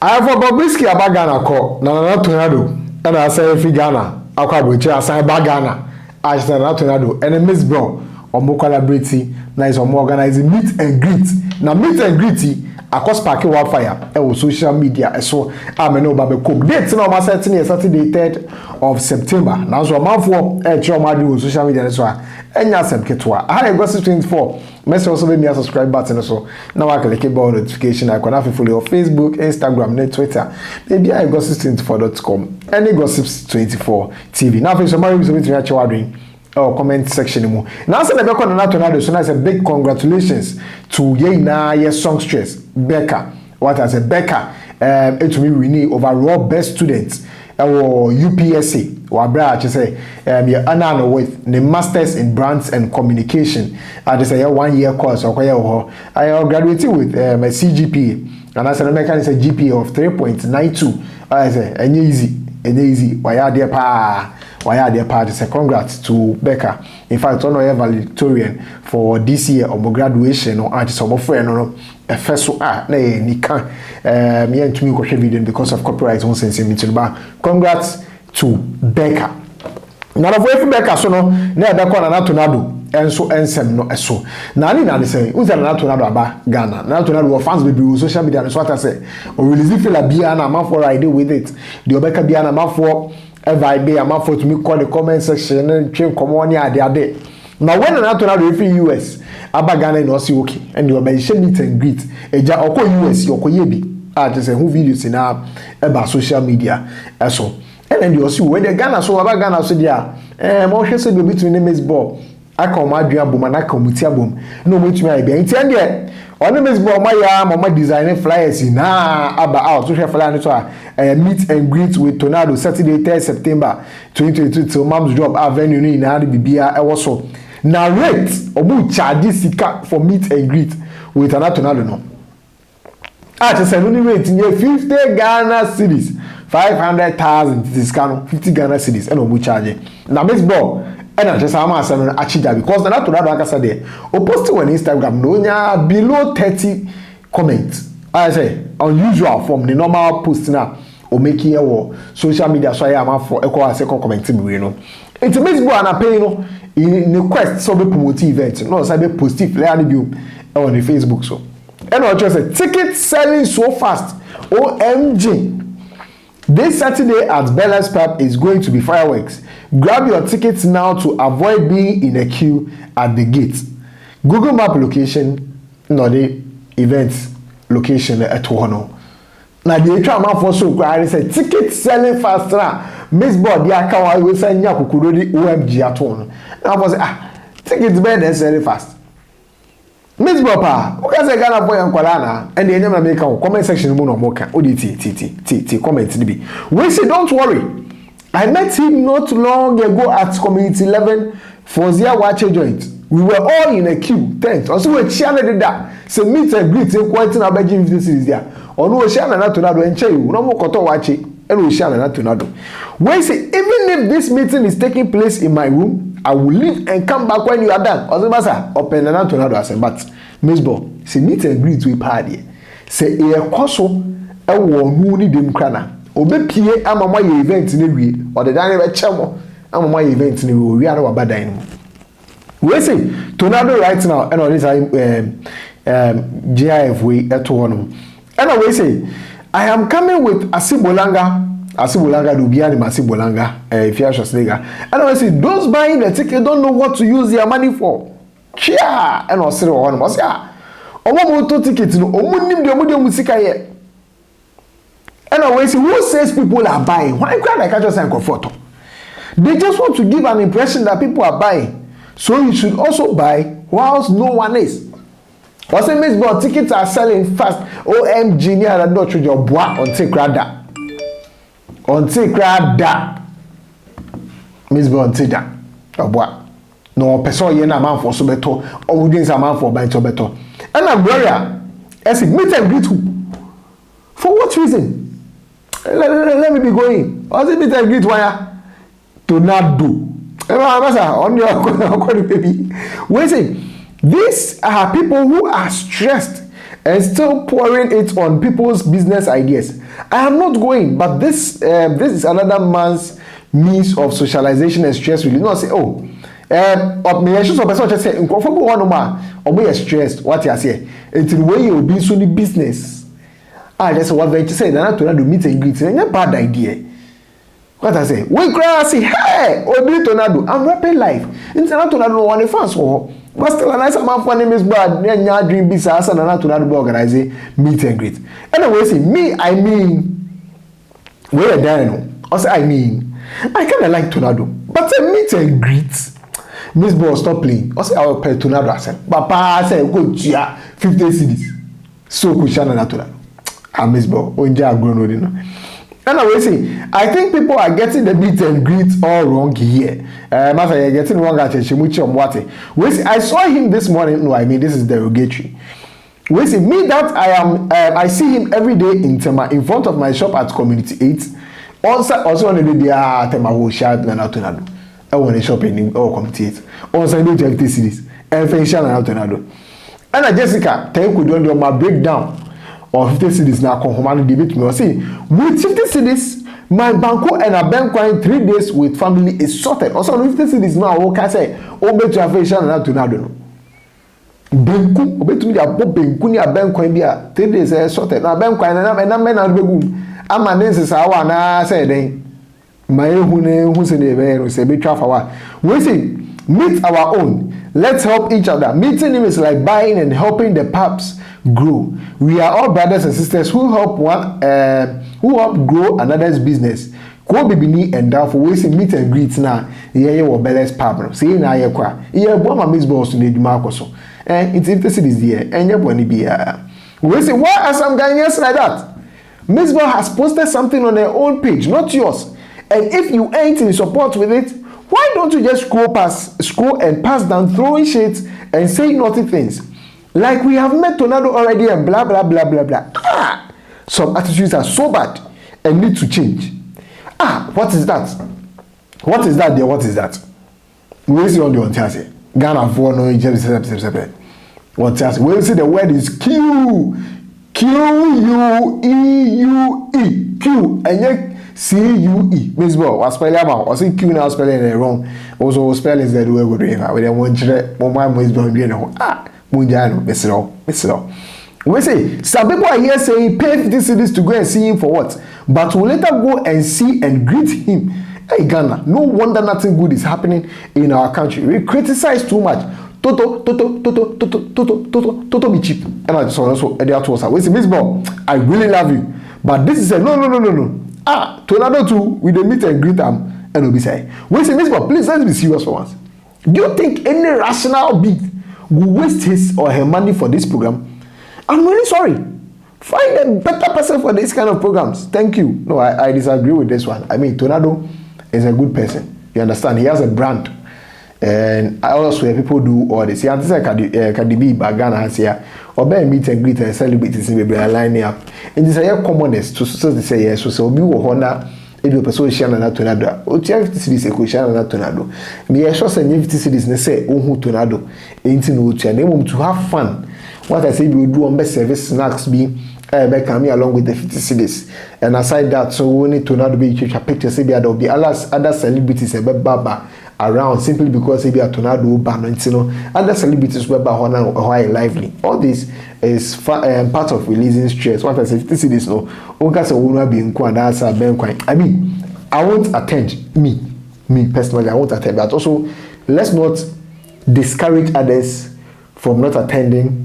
I for Bobrisky abagana ko na tornado and I say fi Ghana akwa bochi asan bagana I say na tornado and MzBel omo collaborate na is omo organizing meet and greet na meet and greet akos park wildfire e social media so ameno ba be cook date na o setting Saturday 3rd of September na so manfo e che o ma do social media so enya sem ketwa ha e gossip 24 message also be me subscribe button so na wa click bell notification icon afi follow Facebook, Instagram, and Twitter. Maybe I gossip24.com. Any gossips 24 TV. Now for somebody who's with me at or comment section mo. Now say na Becca na tornado so na say big congratulations to ye songstress Becca. What I say Becca it me winning overall best student or UPSA or bra say you honor with the masters in brands and communication at this 1 year course or I graduated with my CGPA and I said American is a GPA of 3.92. I say easy why are there pa say congrats to Becca. In fact on our valedictorian for this year of graduation or artist of friend no first na ni kan me ntumi ko hwe video because of copyright won sense me tuba. Congrats to Becca. Na na for Becca so no na Becca na tornado enso ensem no eso na ni say unza na tornado aba Ghana na tornado fans be social media so what say o release feel bia na man for ride with it the Becca bia na man for vibe am for to me call the comment section and train come on ade now when na tornado if US aba Ghana no see okay and you be share meet and greet eja okọ US yokoye bi just say who videos na eba social media eso and you see when the Ghana so aba Ghana so dia mo hwe se be between MzBel aka ma adua bom na aka muti abom no mutumi ai bia nti ande on MzBel ma ya mama designing flyers na aba out so hwe flyer so meet and greet with tornado Saturday 3rd September 2022 till Mom's Job Avenue ni na bibia e wo so na rate obu charge sika for meet and greet with an tornado no just say no rate near 50 Ghana cedis 500,000 discount 50 Ghana cedis and obu charge na MzBel and I just am asem achida because na tornado akasa there o post on Instagram no nya below 30 comments I say unusual from the normal post na o make here wo social media so I am for equal as second comment me no it MzBel na pay no in request so be promote event no say be post it flyer ni bi on the Facebook so and I just say ticket selling so fast OMG this Saturday at Bella's Pub is going to be fireworks. Grab your tickets now to avoid being in a queue at the gate. Google Map location, no the event location at Tohono. Now the trauma for so I say ticket selling faster. MzBel the account will send ya kukurodi OMG at one. Now I say tickets better selling fast. MzBel pa, o ka say Ghana boy ankwala na and the nyama make comment section mo no mo ka. O di ti comment ni bi. We say don't worry. I met him not long ago at Community 11 for Zia Wache joint. We were all in a queue, tent. Also we share that. So meet and greet quite na beji 50 cities there. Onu we share na tornado enche you. No mo koto wache and we share na tornado. We say even if this meeting is taking place in my room, I will leave and come back when you are done. Also basa open na tornado as but MzBel say meet and greet we party. Say e koso e wo hu ni dem krana. Obepie amama ye event na wie or the dan be chemo amama ye event na wie na wabadan mu we say tornado right now and on this GIF we eto hono and we say I am coming with Asibolanga do bia ni Asibolanga Afia Shoslega and we say those buying the ticket don't know what to use their money for chia and osire hono mo say omo to ticket no omo nim de omo de musika ye. And always who says people are buying? Why can't I catch us and comfort? They just want to give an impression that people are buying. So you should also buy whilst no one is. What's the MzBel tickets are selling fast. OMG near the door to your bois on take rada. On take rada. MzBel on take that. Your bois. No person yen a man for so better. Or wouldn't a man for buying to better. And I'm Gloria. As it meet and greet who? For what reason? Let me be going. What's it meet and greet wire? To not do. On your baby. We say these are people who are stressed and still pouring it on people's business ideas. I am not going, but this is another man's means of socialization and stress relief. No, say, oh, me I should just say, in comfortable one or be stressed. What you say? Until the way you be so the business. I just what they say. They're not to meet and greet. It's a bad idea. What I say? We cry, say, hey, Obi Tornado, I'm rapping live. Internet Tornado one fans for. But still, a nice amount for name is bad. Then your dream be sa and not Tornado organize meet and greet. Anyway, say me, I mean, where there I say I mean, I kind of like Tornado, but a meet and greet. MzBel stop playing. I say I will pay Tornado. I said, Papa, I say go chia 50 cedis. So Kushana na Tornado. I'm MzBel. Onja grown you know. Anyway, see, I think people are getting the meet and greet all wrong here. Master, you're getting wrong at Chimuchi Omwate. I saw him this morning. No, I mean this is derogatory. We see me that I see him every day in Tema in front of my shop at Community 8. Also on the day Tema will shout na Tornado. I want to shop in Community 8. Also I do 50 cities. And fashion na Tornado. And Jessica, thank you do my breakdown. Or 50 cities now come home and debate me. See, with 50 cities, my banko and a bank coin 3 days with family is sorted. Also, 50 cities now, what can I say? Obe to affection and to Tornado. Benku, obe to me, a pop benku ni a bank coin be 3 days sorted. Now, bank coin and I'm men and begum. I'm a nurse, I want to say, then my who's in the way, say, be travel. We see, meet our own. Let's help each other. Meeting him is like buying and helping the pups grow. We are all brothers and sisters who help grow another's business. Ko bibini and down for we meet and greet now. Here you beles pub. See na ye kwa. Here bo ma MzBel so na eduma akoso. It's interesting this year. Enya boni bia. We say why are some Ghanaians like that? MzBel has posted something on their own page, not yours. And if you ain't in support with it, why don't you just scroll and pass down throwing shades and saying naughty things? Like we have met Tornado already and blah blah blah blah blah. Some attitudes are so bad and need to change. What is that? What is that there? What is that? We see on the Ontario. Ghana for no what else? We see the word is Q. Q-U-E-U-E. Q. And yet C-U-E. MzBel was spelling out. I see Q now spelling it wrong. Also spelling is that we go doing. We don't want to MzBel being Munjano, Mr. We say some people are here saying pay 50 cedis to go and see him for what? But we'll later go and see and greet him. Hey Ghana, no wonder nothing good is happening in our country. We criticize too much. Toto be cheap. And I just also we say MzBel, I really love you. But this is a no. Tornado too, we dey meet and greet them and we say, we say MzBel, please let's be serious for once. Do you think any rational being will waste his or her money for this program? I'm really sorry. Find a better person for this kind of programs. Thank you. No, I disagree with this one. I mean, Tornado is a good person. You understand? He has a brand. And I also hear people do all this. Yeah, this is Cardi B, Bagana has here. Or better meet and greet and celebrate this in the line up. And this is a commonest to say yes. So be honor. If you person share na Tornado, o tia 50 cedis e ko share na Tornado. Me e sure say 50 cedis na say ohun Tornado. Enti no tia na mum to have fun. What I say we do on best service snacks be Becca me along with the 50 cedis. And aside that, so we need Tornado be picture say there will be other celebrities baba around simply because be a Tornado ban other celebrities were by lively. All this is part of releasing stress. What I say 50 cedis no. Onka say we be in kwa that's a ben kwa. I mean, I won't attend me personally I won't attend, but also let's not discourage others from not attending.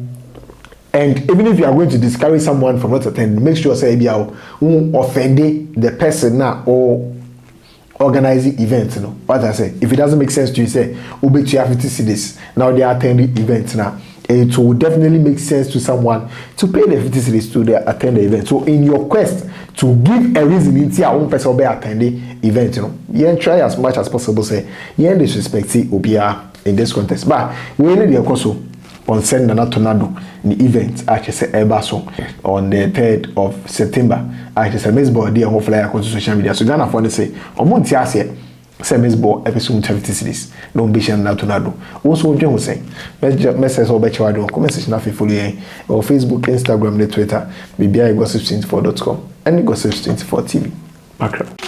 And even if you are going to discourage someone from not attending, make sure say you offend the person now or organizing events. You know what I say. If it doesn't make sense to you, say Ube to 50 cedis. Now they are attending events now. It will definitely make sense to someone to pay the 50 cedis to attend the event. So in your quest to give a reason into your own person be attending event, you know, you try as much as possible. Say you disrespect Obia in this context, but we need the also on send na Tornado the event actually say Ebaso on the 3rd of September. Actually say MzBel dey on flyer on social media. So Ghana for say omonti ase say MzBel episode 30 series no be share na tonado also dwen ho say message o be chewa do comment section na follow yen or Facebook, Instagram, and Twitter bibia gossip24.com and gossip24 TV. Background.